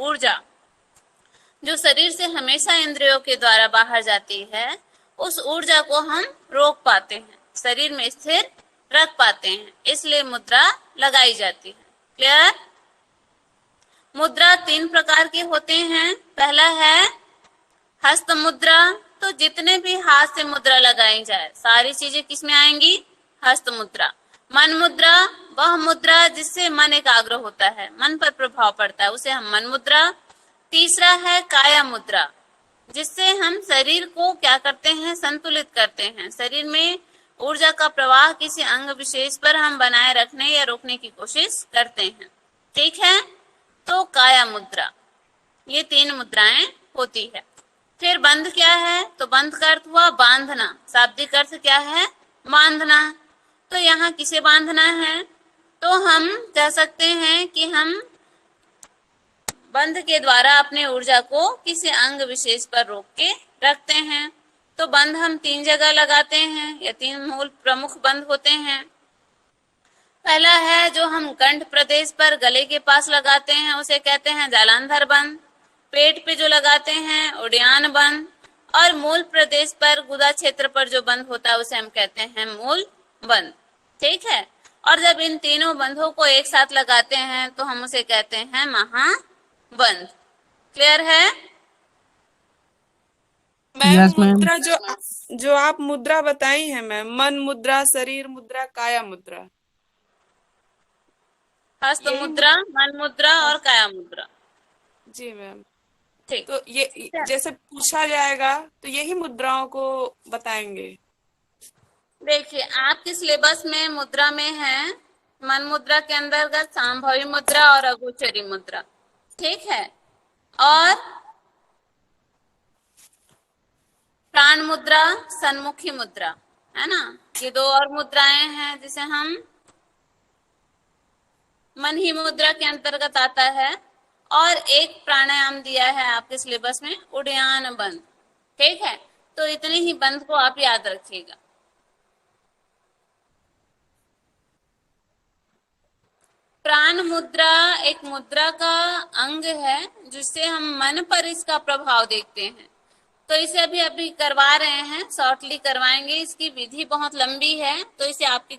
ऊर्जा जो शरीर से हमेशा इंद्रियों के द्वारा बाहर जाती है, उस ऊर्जा को हम रोक पाते हैं, शरीर में स्थिर रख पाते हैं, इसलिए मुद्रा लगाई जाती है। क्लियर? मुद्रा 3 प्रकार के होते हैं। पहला है हस्त मुद्रा, तो जितने भी हाथ से मुद्रा लगाई जाए सारी चीजें किसमें आएंगी? हस्त मुद्रा। मन मुद्रा, वह मुद्रा जिससे मन एकाग्र होता है, मन पर प्रभाव पड़ता है, उसे हम मन मुद्रा। तीसरा है काया मुद्रा, जिससे हम शरीर को क्या करते हैं? संतुलित करते हैं, शरीर में ऊर्जा का प्रवाह किसी अंग विशेष पर हम बनाए रखने या रोकने की कोशिश करते हैं। ठीक है, तो काया मुद्रा, ये 3 मुद्राएं होती है। फिर बंध क्या है? तो बंध का अर्थ हुआ बांधना, शाब्दिक अर्थ क्या है? बांधना। तो यहाँ किसे बांधना है? तो हम कह सकते हैं कि हम बंध के द्वारा अपने ऊर्जा को किसी अंग विशेष पर रोक के रखते हैं। तो बंध हम 3 जगह लगाते हैं, या 3 मूल प्रमुख बंध होते हैं। पहला है जो हम कंठ प्रदेश पर गले के पास लगाते हैं, उसे कहते हैं जालांधर बंध। पेट पे जो लगाते हैं उड्डयन बंध, और मूल प्रदेश पर गुदा क्षेत्र पर जो बंध होता है उसे हम कहते हैं मूल बंध। ठीक है, और जब इन तीनों बंधों को एक साथ लगाते हैं तो हम उसे कहते हैं महाबंध। क्लियर है? Ma'am yes ma'am. मुद्रा जो आप मुद्रा बताई है मैम, मन मुद्रा, शरीर मुद्रा, काया मुद्रा, हस्त यही मुद्रा, मन मुद्रा और काया मुद्रा। जी मैम। ठीक, तो ये जैसे पूछा जाएगा तो यही मुद्राओं को बताएंगे। देखिए आपके सिलेबस में मुद्रा में है मन मुद्रा के अंतर्गत सांभवी मुद्रा और अगोचरी मुद्रा। ठीक है, और प्राण मुद्रा, सन्मुखी मुद्रा, है ना, ये 2 और मुद्राएं हैं जिसे हम मन ही मुद्रा के अंतर्गत आता है। और एक प्राणायाम दिया है आपके सिलेबस में, उड्डयन बंध। ठीक है, तो इतने ही बंध को आप याद रखिएगा। प्राण मुद्रा एक मुद्रा का अंग है जिससे हम मन पर इसका प्रभाव देखते हैं। तो इसे अभी करवा रहे हैं, शॉर्टली करवाएंगे। इसकी विधि बहुत लंबी है, तो इसे आपके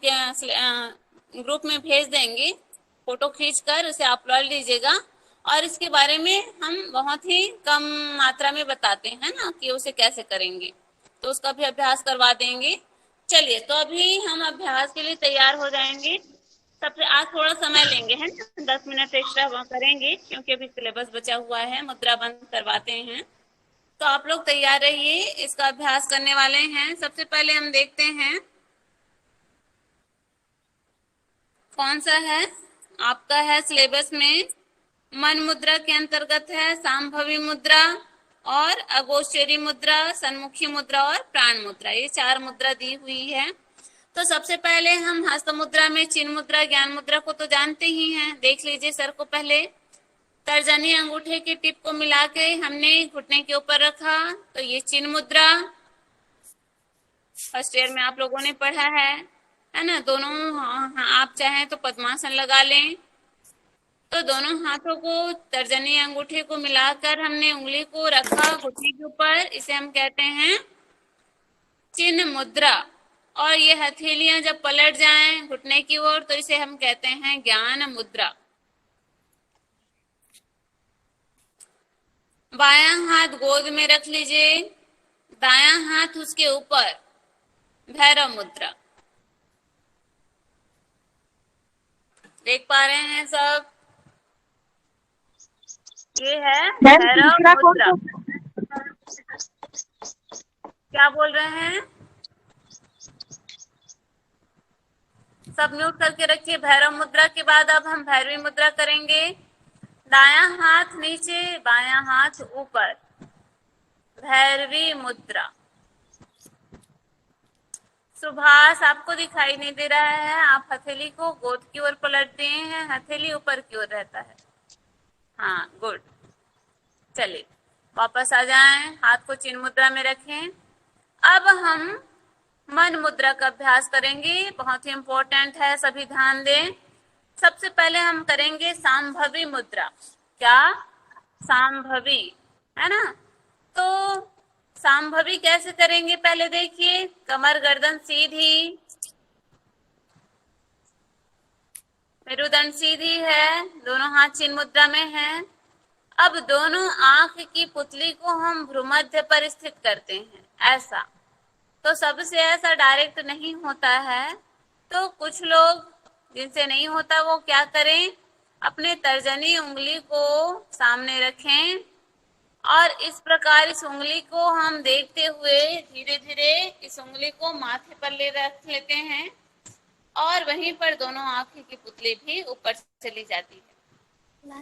ग्रुप में भेज देंगे, फोटो खींचकर उसे अपलोड लीजिएगा। और इसके बारे में हम बहुत ही कम मात्रा में बताते हैं ना कि उसे कैसे करेंगे, तो उसका भी अभ्यास करवा देंगे। चलिए, तो अभी हम अभ्यास के लिए तैयार हो जाएंगे। सबसे आज थोड़ा समय लेंगे, है ना, 10 मिनट एक्स्ट्रा करेंगे क्योंकि अभी सिलेबस बचा हुआ है, मुद्रा बंद करवाते हैं। तो आप लोग तैयार रहिए, इसका अभ्यास करने वाले हैं। सबसे पहले हम देखते हैं कौन सा है आपका, है सिलेबस में मन मुद्रा के अंतर्गत है सांभवी मुद्रा और अगोचरी मुद्रा, सन्मुखी मुद्रा और प्राण मुद्रा, ये 4 मुद्रा दी हुई है। तो सबसे पहले हम हस्त मुद्रा में चिन्ह मुद्रा, ज्ञान मुद्रा को तो जानते ही हैं। देख लीजिए सर को, पहले तर्जनी अंगूठे की टिप को मिला के हमने घुटने के ऊपर रखा, तो ये चिन्ह मुद्रा फर्स्ट ईयर में आप लोगों ने पढ़ा है ना। दोनों आप चाहें तो पद्मासन लगा लें। तो दोनों हाथों को तर्जनी अंगूठे को मिलाकर हमने उंगली को रखा घुटने के ऊपर, इसे हम कहते हैं चिन्ह मुद्रा। और ये हथेलियां जब पलट जाएं घुटने की ओर तो इसे हम कहते हैं ज्ञान मुद्रा। बायां हाथ गोद में रख लीजिए, दायां हाथ उसके ऊपर, भैरव मुद्रा। देख पा रहे हैं सब? ये है भैरव मुद्रा। क्या बोल रहे हैं? सब म्यूट करके रखिए। भैरव मुद्रा के बाद अब हम भैरवी मुद्रा करेंगे। दायां हाथ नीचे, बायां हाथ ऊपर, भैरवी मुद्रा। सुभाष आपको दिखाई नहीं दे रहा है, आप हथेली को गोद की ओर पलट दिए हैं, हथेली ऊपर की ओर रहता है। हाँ, गुड। चलिए वापस आ जाएं, हाथ को चिन्ह मुद्रा में रखें। अब हम मन मुद्रा का अभ्यास करेंगे, बहुत ही इंपॉर्टेंट है, सभी ध्यान दें। सबसे पहले हम करेंगे सांभवी मुद्रा। क्या? सांभवी, है ना। तो सांभवी कैसे करेंगे, पहले देखिए, कमर गर्दन सीधी, मेरुदंड सीधी है, दोनों हाथ चिन्ह मुद्रा में है। अब दोनों आंख की पुतली को हम भ्रूमध्य पर स्थित करते हैं, ऐसा। तो सबसे ऐसा डायरेक्ट नहीं होता है, तो कुछ लोग जिनसे नहीं होता वो क्या करें, अपने तर्जनी उंगली को सामने रखें और इस प्रकार इस उंगली को हम देखते हुए धीरे धीरे इस उंगली को माथे पर ले रख लेते हैं और वहीं पर दोनों आंखें की पुतली भी ऊपर चली जाती है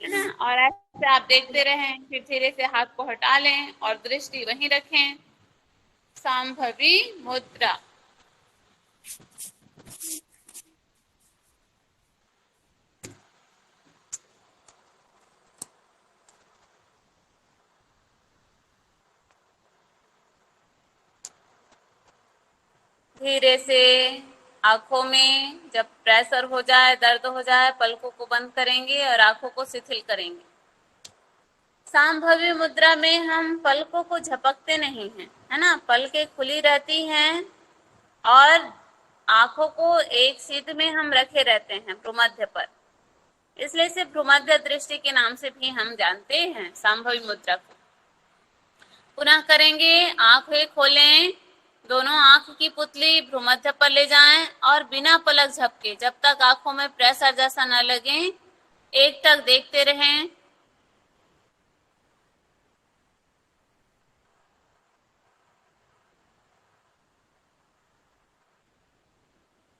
ना। और ऐसे आप देखते रहें, फिर धीरे से हाथ को हटा लें और दृष्टि वहीं रखें। सांभवी मुद्रा। धीरे से आंखों में जब प्रेशर हो जाए, दर्द हो जाए, पलकों को बंद करेंगे और आंखों को शिथिल करेंगे। सांभवी मुद्रा में हम पलकों को झपकते नहीं हैं, है ना, पलकें खुली रहती हैं और आंखों को एक सीध में हम रखे रहते हैं भ्रूमध्य पर, इसलिए इसे भ्रूमध्य दृष्टि के नाम से भी हम जानते हैं सांभवी मुद्रा को। पुनः करेंगे, आंखें खोलें, दोनों आंख की पुतली भ्रूमध्य पर ले जाएं और बिना पलक झपके, जब तक आंखों में प्रेशर जैसा न लगे, एक टक देखते रहें।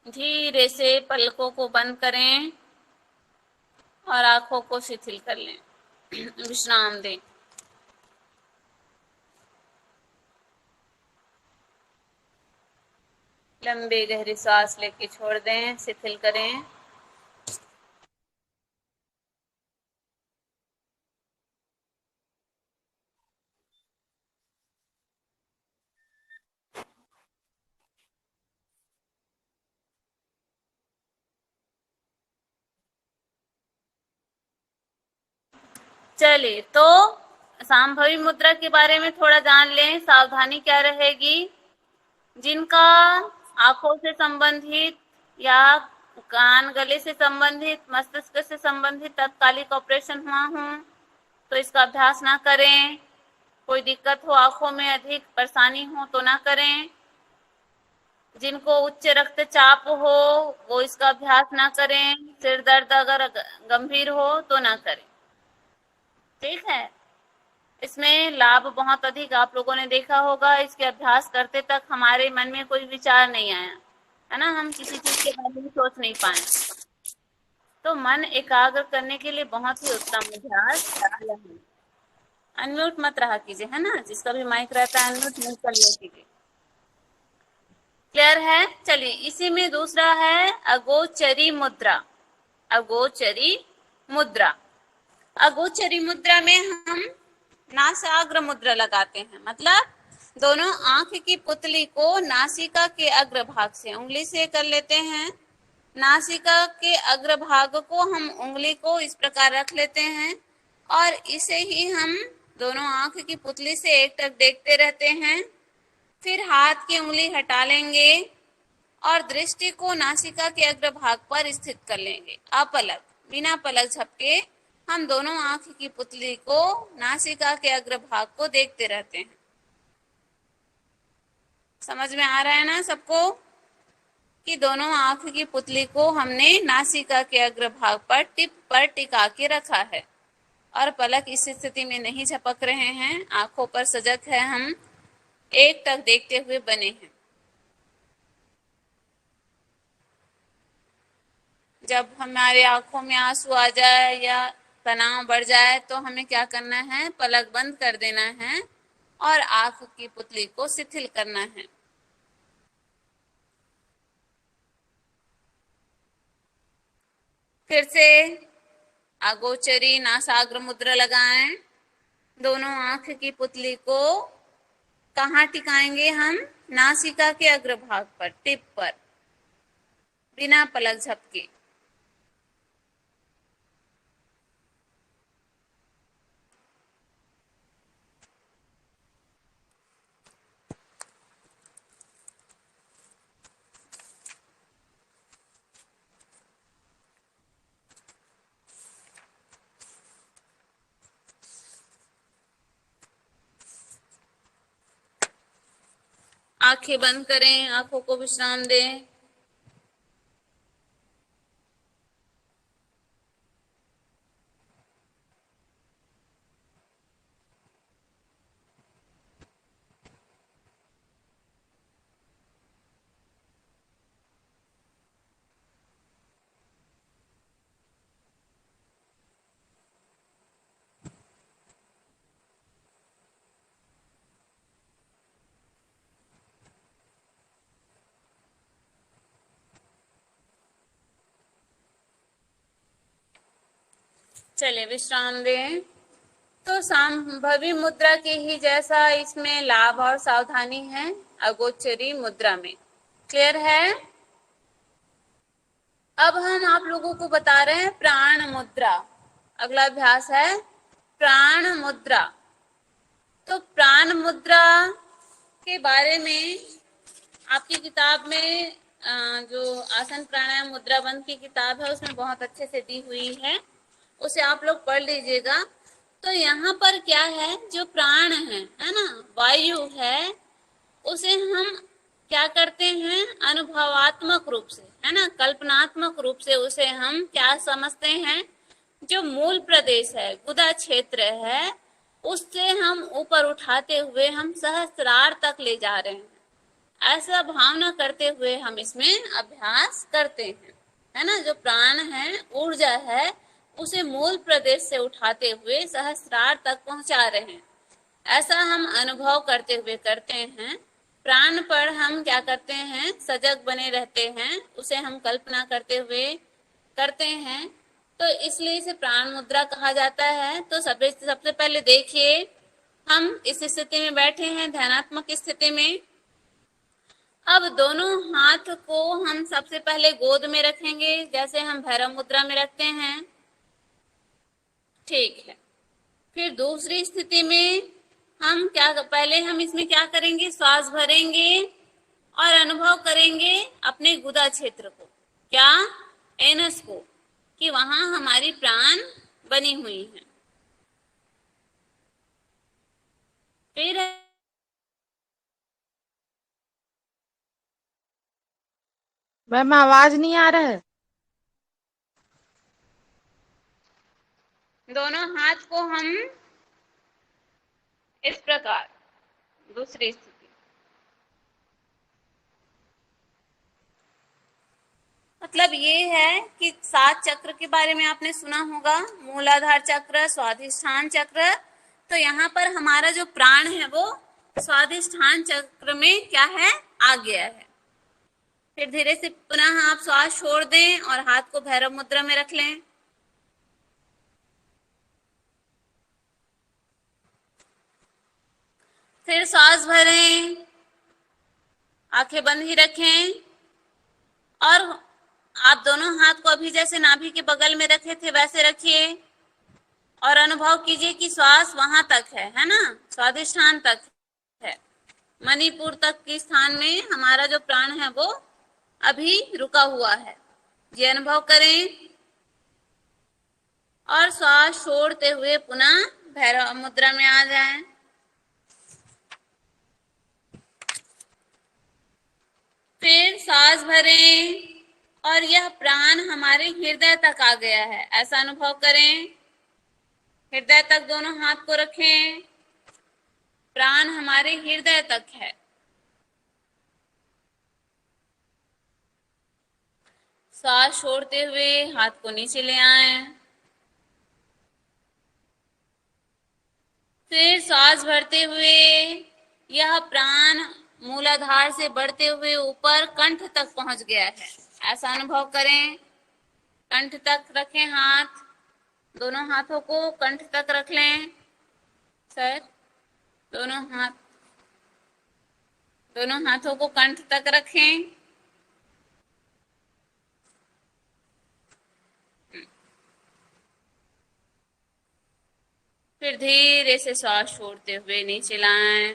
धीरे से पलकों को बंद करें और आंखों को शिथिल कर लें, विश्राम दें। लंबी गहरी सांस लेके छोड़ दें, शिथिल करें। चलिए, तो सांभवी मुद्रा के बारे में थोड़ा जान लें। सावधानी क्या रहेगी, जिनका आंखों से संबंधित या कान गले से संबंधित, मस्तिष्क से संबंधित तत्कालिक ऑपरेशन हुआ हो तो इसका अभ्यास ना करें। कोई दिक्कत हो, आंखों में अधिक परेशानी हो तो ना करें। जिनको उच्च रक्तचाप हो वो इसका अभ्यास ना करें। सिर दर्द अगर गंभीर हो तो ना करें, ठीक है। इसमें लाभ बहुत अधिक आप लोगों ने देखा होगा, इसके अभ्यास करते तक हमारे मन में कोई विचार नहीं आया, है ना, हम किसी चीज के बारे में सोच नहीं पाए। तो मन एकाग्र करने के लिए बहुत ही उत्तम अभ्यास है। अनम्यूट मत रहा कीजिए, है ना, जिसका भी माइक रहता है अनम्यूट नहीं कर लिया कीजिए। क्लियर है। चलिए, इसी में दूसरा है अगोचरी मुद्रा। अगोचरी मुद्रा, अगोचरी मुद्रा में हम नासाग्र मुद्रा लगाते हैं, मतलब दोनों आंख की पुतली को नासिका के अग्रभाग से उंगली से कर लेते हैं। नासिका के अग्रभाग को हम उंगली को इस प्रकार रख लेते हैं और इसे ही हम दोनों आंख की पुतली से एक टक देखते रहते हैं। फिर हाथ की उंगली हटा लेंगे और दृष्टि को नासिका के अग्रभाग पर स्थित कर लेंगे, अपलक, बिना पलक झपके। हम दोनों आंख की पुतली को नासिका के अग्रभाग को देखते रहते हैं। समझ में आ रहा है ना सबको कि दोनों आंख की पुतली को हमने नासिका के अग्रभाग पर टिप पर टिका के रखा है और पलक इस स्थिति में नहीं झपक रहे हैं, आंखों पर सजग है, हम एक टक देखते हुए बने हैं। जब हमारे आंखों में आंसू आ जाए या तनाव बढ़ जाए तो हमें क्या करना है, पलक बंद कर देना है और आंख की पुतली को शिथिल करना है। फिर से अगोचरी नासाग्र मुद्रा लगाएं। दोनों आंख की पुतली को कहाँ टिकाएंगे हम, नासिका के अग्रभाग पर, टिप पर, बिना पलक झपके। आंखें बंद करें, आंखों को विश्राम दें। चलिए विश्राम दें। तो संभवी मुद्रा के ही जैसा इसमें लाभ और सावधानी है अगोचरी मुद्रा में। क्लियर है? अब हम आप लोगों को बता रहे हैं प्राण मुद्रा। अगला अभ्यास है प्राण मुद्रा। तो प्राण मुद्रा के बारे में आपकी किताब में जो आसन प्राणायाम मुद्रा बंद की किताब है उसमें बहुत अच्छे से दी हुई है, उसे आप लोग पढ़ लीजिएगा। तो यहाँ पर क्या है, जो प्राण है ना, वायु है, उसे हम क्या करते हैं, अनुभवात्मक रूप से, है ना, कल्पनात्मक रूप से उसे हम क्या समझते हैं, जो मूल प्रदेश है, गुदा क्षेत्र है, उससे हम ऊपर उठाते हुए हम सहस्रार तक ले जा रहे हैं। ऐसा भावना करते हुए हम इसमें अभ्यास करते हैं, है ना। जो प्राण है, ऊर्जा है, उसे मूल प्रदेश से उठाते हुए सहस्रार तक पहुंचा रहे हैं। ऐसा हम अनुभव करते हुए करते हैं। प्राण पर हम क्या करते हैं, सजग बने रहते हैं, उसे हम कल्पना करते हुए करते हैं। तो इसलिए इसे प्राण मुद्रा कहा जाता है। तो सबसे पहले देखिए, हम इस स्थिति में बैठे हैं, ध्यानात्मक स्थिति में। अब दोनों हाथ को हम सबसे पहले गोद में रखेंगे, जैसे हम भैरव मुद्रा में रखते हैं, ठीक है। फिर दूसरी स्थिति में हम पहले हम इसमें क्या करेंगे, श्वास भरेंगे और अनुभव करेंगे अपने गुदा क्षेत्र को, क्या, एनस को, कि वहां हमारी प्राण बनी हुई है। फिर मैम आवाज नहीं आ रहा है। दोनों हाथ को हम इस प्रकार, दूसरी स्थिति, मतलब ये है कि 7 चक्र के बारे में आपने सुना होगा, मूलाधार चक्र, स्वाधिष्ठान चक्र। तो यहाँ पर हमारा जो प्राण है वो स्वाधिष्ठान चक्र में क्या है, आ गया है। फिर धीरे से पुनः आप श्वास छोड़ दें और हाथ को भैरव मुद्रा में रख लें। फिर सांस भरें, आंखें बंद ही रखें और आप दोनों हाथ को अभी जैसे नाभि के बगल में रखे थे वैसे रखिए और अनुभव कीजिए कि श्वास वहां तक है ना, स्वाधिष्ठान तक है, मणिपुर तक के स्थान में हमारा जो प्राण है वो अभी रुका हुआ है। ये अनुभव करें और श्वास छोड़ते हुए पुनः भैरव मुद्रा में आ जाएं। फिर सांस भरें और यह प्राण हमारे हृदय तक आ गया है, ऐसा अनुभव करें। हृदय तक दोनों हाथ को रखें, प्राण हमारे हृदय तक है। सांस छोड़ते हुए हाथ को नीचे ले आएं। फिर सांस भरते हुए यह प्राण मूलाधार से बढ़ते हुए ऊपर कंठ तक पहुंच गया है, ऐसा अनुभव करें। कंठ तक रखें हाथ, दोनों हाथों को कंठ तक रख लें। सर, दोनों हाथों को कंठ तक रखें। फिर धीरे से श्वास छोड़ते हुए नीचे लाएं।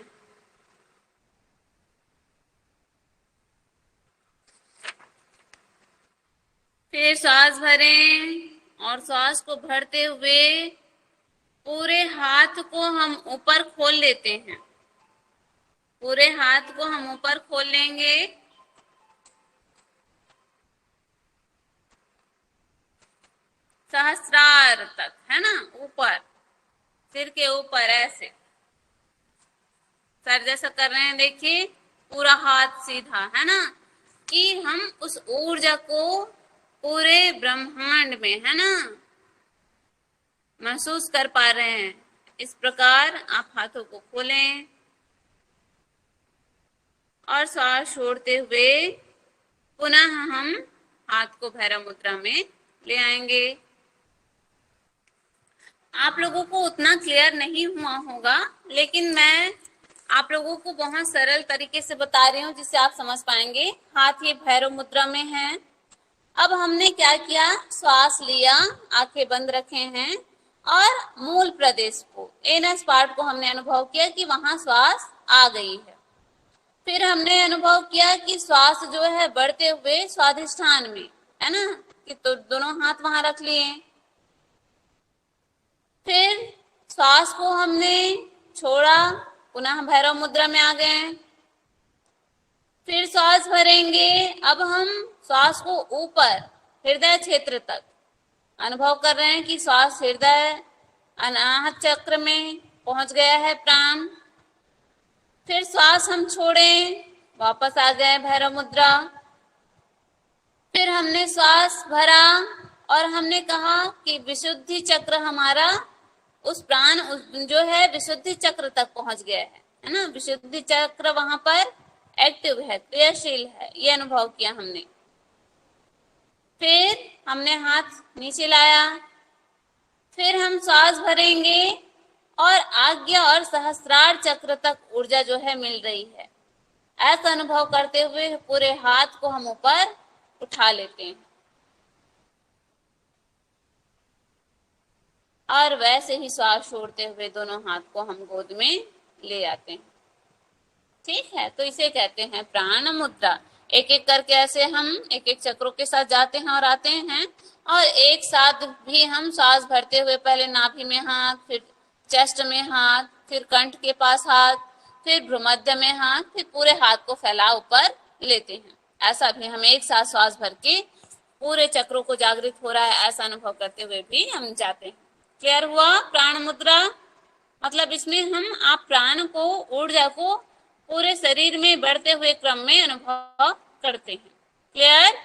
फिर सांस भरें और सांस को भरते हुए पूरे हाथ को हम ऊपर खोल लेते हैं, पूरे हाथ को हम ऊपर खोल लेंगे, सहस्रार तक, है ना, ऊपर, सिर के ऊपर ऐसे सर जैसा कर रहे हैं। देखिए पूरा हाथ सीधा, है ना, कि हम उस ऊर्जा को पूरे ब्रह्मांड में, है ना, महसूस कर पा रहे हैं। इस प्रकार आप हाथों को खोलें और श्वास छोड़ते हुए पुनः हम हाथ को भैरव मुद्रा में ले आएंगे। आप लोगों को उतना क्लियर नहीं हुआ होगा, लेकिन मैं आप लोगों को बहुत सरल तरीके से बता रही हूँ जिससे आप समझ पाएंगे। हाथ ये भैरव मुद्रा में है। अब हमने क्या किया, श्वास लिया, आंखें बंद रखे हैं और मूल प्रदेश को, एनस पार्ट को हमने अनुभव किया कि वहां श्वास आ गई है। फिर हमने अनुभव किया कि श्वास जो है बढ़ते हुए स्वाधिष्ठान में, है ना, कि तो दोनों हाथ वहां रख लिए। फिर श्वास को हमने छोड़ा, पुनः भैरव मुद्रा में आ गए। फिर श्वास भरेंगे। अब हम श्वास को ऊपर हृदय क्षेत्र तक अनुभव कर रहे हैं कि श्वास हृदय अनाहत चक्र में पहुंच गया है प्राण। फिर श्वास हम छोड़ें, वापस आ गए भैरव मुद्रा। फिर हमने श्वास भरा और हमने कहा कि विशुद्धि चक्र हमारा, उस प्राण जो है विशुद्धि चक्र तक पहुंच गया है ना, विशुद्धि चक्र वहां पर एक्टिव है, क्रियाशील है, ये अनुभव किया हमने। फिर हमने हाथ नीचे लाया। फिर हम श्वास भरेंगे और आज्ञा और सहस्रार चक्र तक ऊर्जा जो है मिल रही है। ऐसा अनुभव करते हुए पूरे हाथ को हम ऊपर उठा लेते हैं और वैसे ही श्वास छोड़ते हुए दोनों हाथ को हम गोद में ले आते हैं। ठीक है, तो इसे कहते हैं प्राण मुद्रा। एक एक करके ऐसे हम एक एक चक्रों के साथ जाते हैं और आते हैं, और एक साथ भी हम श्वास भरते हुए पहले नाभि में हाथ, फिर चेस्ट में हाथ, फिर कंठ के पास हाथ, फिर भ्रूमध्य में हाथ, फिर पूरे हाथ को फैला ऊपर लेते हैं। ऐसा भी हम एक साथ श्वास भर के पूरे चक्रों को जागृत हो रहा है ऐसा अनुभव करते हुए भी हम जाते हैं। क्लियर हुआ? प्राण मुद्रा मतलब इसमें हम आप प्राण को, ऊर्जा को पूरे शरीर में बढ़ते हुए क्रम में अनुभव करते हैं। क्लियर?